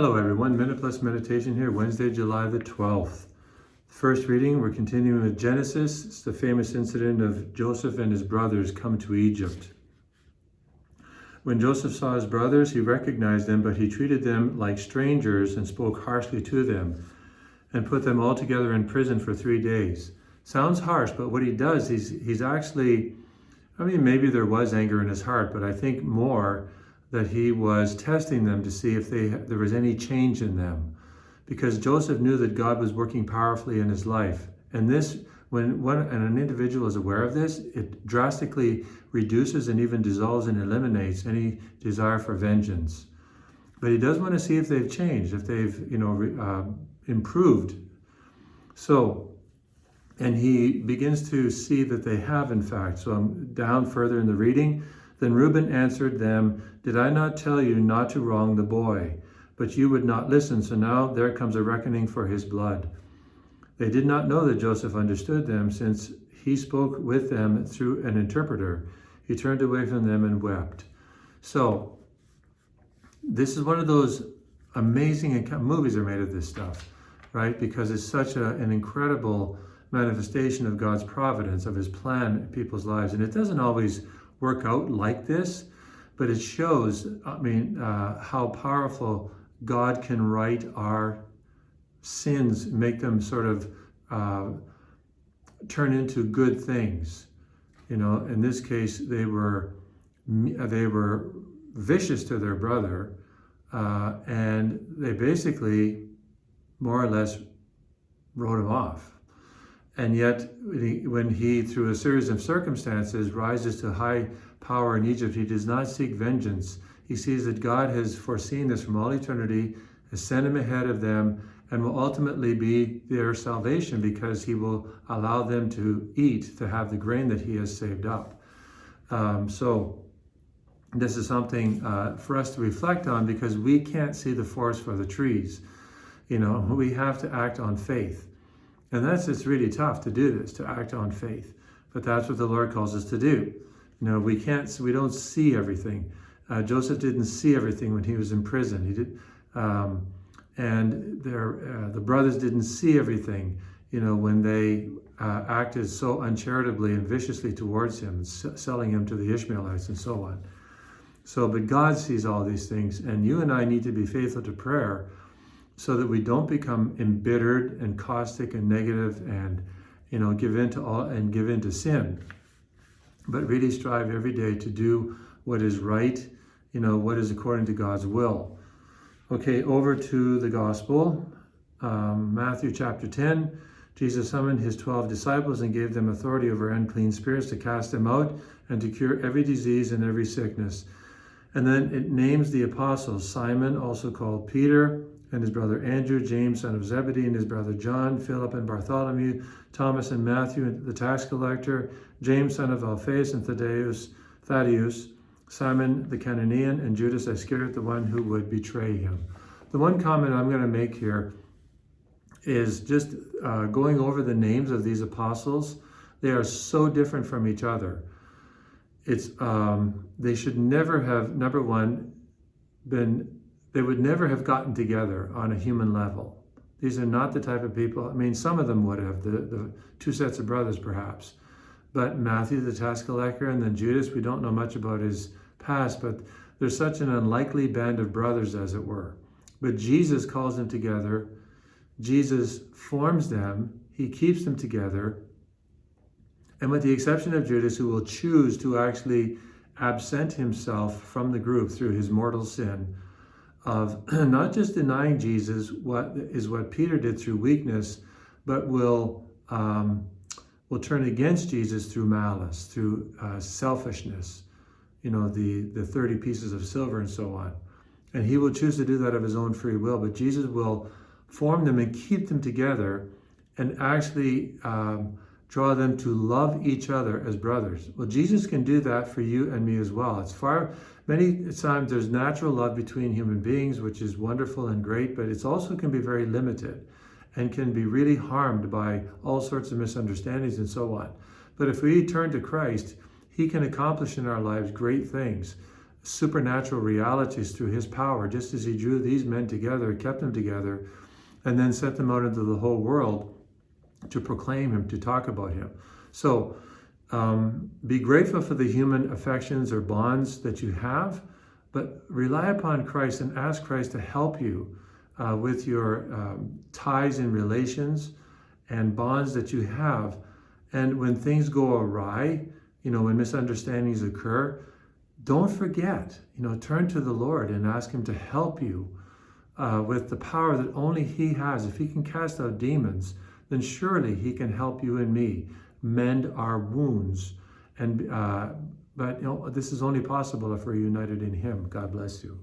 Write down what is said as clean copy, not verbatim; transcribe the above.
Hello everyone, Minute Plus Meditation here, Wednesday, July the 12th. First reading, we're continuing with Genesis. It's the famous incident of Joseph and his brothers come to Egypt. When Joseph saw his brothers, he recognized them, but he treated them like strangers and spoke harshly to them and put them all together in prison for 3 days. Sounds harsh, but what he does, he's actually, maybe there was anger in his heart, but I think more that he was testing them to see if there was any change in them, because Joseph knew that God was working powerfully in his life. And this, when an individual is aware of this, it drastically reduces and even dissolves and eliminates any desire for vengeance. But he does want to see if they've changed, if they've improved. So, and he begins to see that they have, in fact. So I'm down further in the reading. Then Reuben answered them, "Did I not tell you not to wrong the boy? But you would not listen, so now there comes a reckoning for his blood." They did not know that Joseph understood them, since he spoke with them through an interpreter. He turned away from them and wept. So, this is one of those amazing movies are made of this stuff, right? Because it's such an incredible manifestation of God's providence, of his plan in people's lives. And it doesn't always work out like this, but it shows, how powerful God can right our sins, make them sort of turn into good things. In this case, they were vicious to their brother, and they basically more or less wrote him off. And yet, when he, through a series of circumstances, rises to high power in Egypt, he does not seek vengeance. He sees that God has foreseen this from all eternity, has sent him ahead of them, and will ultimately be their salvation, because he will allow them to eat, to have the grain that he has saved up. So this is something for us to reflect on, because we can't see the forest for the trees. We have to act on faith. And it's really tough to do this, to act on faith. But that's what the Lord calls us to do. We don't see everything. Joseph didn't see everything when he was in prison. He did, and the brothers didn't see everything, when they acted so uncharitably and viciously towards him, selling him to the Ishmaelites and so on. But God sees all these things, and you and I need to be faithful to prayer, so that we don't become embittered and caustic and negative and give in to sin, but really strive every day to do what is right, what is according to God's will. Okay, over to the gospel. Matthew chapter 10. Jesus summoned his 12 disciples and gave them authority over unclean spirits to cast them out and to cure every disease and every sickness. And then it names the apostles: Simon, also called Peter, and his brother Andrew, James, son of Zebedee, and his brother John, Philip and Bartholomew, Thomas and Matthew, the tax collector, James, son of Alphaeus and Thaddeus, Simon the Canaanian, and Judas Iscariot, the one who would betray him. The one comment I'm going to make here is just going over the names of these apostles. They are so different from each other. They should never have, number one, they would never have gotten together on a human level. These are not the type of people, some of them would have, the two sets of brothers perhaps. But Matthew, the tax collector, and then Judas, we don't know much about his past, but they're such an unlikely band of brothers, as it were. But Jesus calls them together. Jesus forms them. He keeps them together. And with the exception of Judas, who will choose to actually absent himself from the group through his mortal sin, of not just denying Jesus, what Peter did through weakness, but will turn against Jesus through malice, through selfishness, the 30 pieces of silver and so on. And he will choose to do that of his own free will, but Jesus will form them and keep them together and actually draw them to love each other as brothers. Well, Jesus can do that for you and me as well. Many times there's natural love between human beings, which is wonderful and great, but it also can be very limited and can be really harmed by all sorts of misunderstandings and so on. But if we turn to Christ, he can accomplish in our lives great things. supernatural realities through his power, just as he drew these men together, kept them together, and then sent them out into the whole world to proclaim him, to talk about him. So be grateful for the human affections or bonds that you have, but rely upon Christ and ask Christ to help you with your ties and relations and bonds that you have. And when things go awry, when misunderstandings occur, don't forget, turn to the Lord and ask him to help you with the power that only he has. If he can cast out demons, then surely he can help you and me mend our wounds. But this is only possible if we're united in him. God bless you.